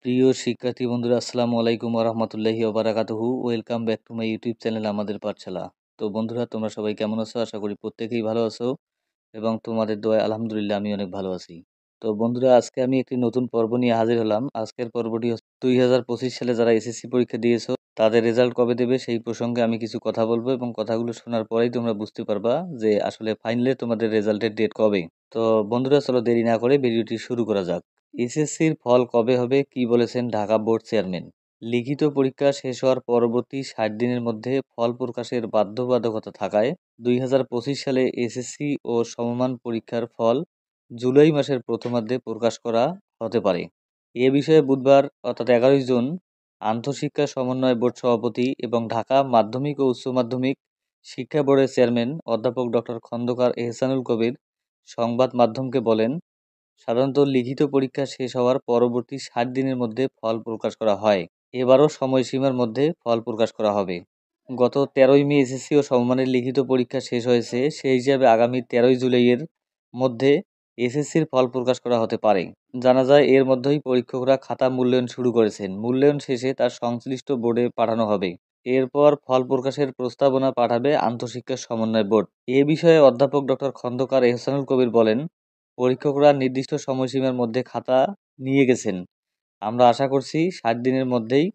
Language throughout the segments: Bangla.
প্রিয় শিক্ষার্থী বন্ধুরা, আসসালামু আলাইকুম রহমতুল্লাহি ওবারাকাতুহু। Welcome back to my YouTube channel আমাদের পাঠশালা। তো বন্ধুরা, তোমরা সবাই কেমন আছো? আশা করি প্রত্যেকেই ভালো আছো এবং তোমাদের দোয়ায় আলহামদুলিল্লাহ আমি অনেক ভালো আছি। তো বন্ধুরা, আজকে আমি একটি নতুন পর্ব নিয়ে হাজির হলাম। আজকের পর্বটি হচ্ছে 2025 সালে যারা এসএসসি পরীক্ষা দিয়েছো তাদের রেজাল্ট কবে দেবে সেই প্রসঙ্গে আমি কিছু কথা বলবো এবং কথাগুলো শোনার পরেই তোমরা বুঝতে পারবা যে আসলে ফাইনালে তোমাদের রেজাল্টের ডেট কবে। তো বন্ধুরা, চলো দেরি না করে ভিডিওটি শুরু করা যাক। এসএসসির ফল কবে হবে, কি বলেছেন ঢাকা বোর্ড চেয়ারম্যান? লিখিত পরীক্ষা শেষ হওয়ার পরবর্তী 60 দিনের মধ্যে ফল প্রকাশের বাধ্যবাধকতা থাকায় 2025 সালে এসএসসি ও সমমান পরীক্ষার ফল জুলাই মাসের প্রথমার্ধে প্রকাশ করা হতে পারে। এ বিষয়ে বুধবার অর্থাৎ 11 জুন আন্তঃশিক্ষা সমন্বয় বোর্ড সভাপতি এবং ঢাকা মাধ্যমিক ও উচ্চ মাধ্যমিক শিক্ষা বোর্ডের চেয়ারম্যান অধ্যাপক ডক্টর খন্দকার এহসানুল কবির সংবাদ মাধ্যমকে বলেন, সাধারণত লিখিত পরীক্ষা শেষ হওয়ার পরবর্তী 60 দিনের মধ্যে ফল প্রকাশ করা হয়। এবারও সময়সীমার মধ্যে ফল প্রকাশ করা হবে। গত 13ই মে এসএসসি ও সমমানের লিখিত পরীক্ষা শেষ হয়েছে, সেই হিসাবে আগামী 13ই জুলাইয়ের মধ্যে এসএসসির ফল প্রকাশ করা হতে পারে। জানা যায় এর মধ্যেই পরীক্ষকরা খাতা মূল্যায়ন শুরু করেছেন। মূল্যায়ন শেষে তার সংশ্লিষ্ট বোর্ডে পাঠানো হবে। এরপর ফল প্রকাশের প্রস্তাবনা পাঠাবে আন্তঃশিক্ষা সমন্বয় বোর্ড। এ বিষয়ে অধ্যাপক ডক্টর খন্দকার এহসানুল কবির বলেন, পরীক্ষকরা নির্দিষ্ট সময়সীমার মধ্যে খাতা নিয়ে গেছেন। আমরা আশা করছি 60 দিনের মধ্যেই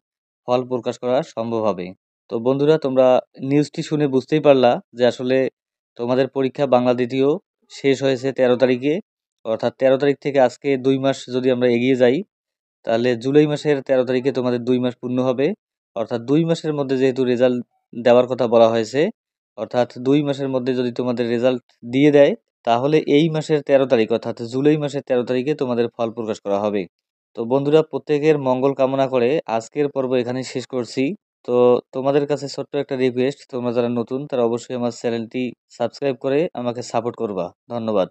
ফল প্রকাশ করা সম্ভব হবে। তো বন্ধুরা, তোমরা নিউজটি শুনে বুঝতেই পারলা যে আসলে তোমাদের পরীক্ষা বাংলা দ্বিতীয় শেষ হয়েছে 13 তারিখে, অর্থাৎ 13 তারিখ থেকে আজকে 2 মাস যদি আমরা এগিয়ে যাই তাহলে জুলাই মাসের 13 তারিখে তোমাদের 2 মাস পূর্ণ হবে। অর্থাৎ 2 মাসের মধ্যে যেহেতু রেজাল্ট দেওয়ার কথা বলা হয়েছে, অর্থাৎ 2 মাসের মধ্যে যদি তোমাদের রেজাল্ট দিয়ে দেয় তাহলে এই মাসের 13 তারিখ অর্থাৎ জুলাই মাসের 13 তারিখে তোমাদের ফল প্রকাশ করা হবে। তো বন্ধুরা, প্রত্যেকের মঙ্গল কামনা করে আজকের পর্ব এখানেই শেষ করছি। তো তোমাদের কাছে ছোট্ট একটা রিকোয়েস্ট, তোমরা যারা নতুন তারা অবশ্যই আমার চ্যানেলটি সাবস্ক্রাইব করে আমাকে সাপোর্ট করবা। ধন্যবাদ।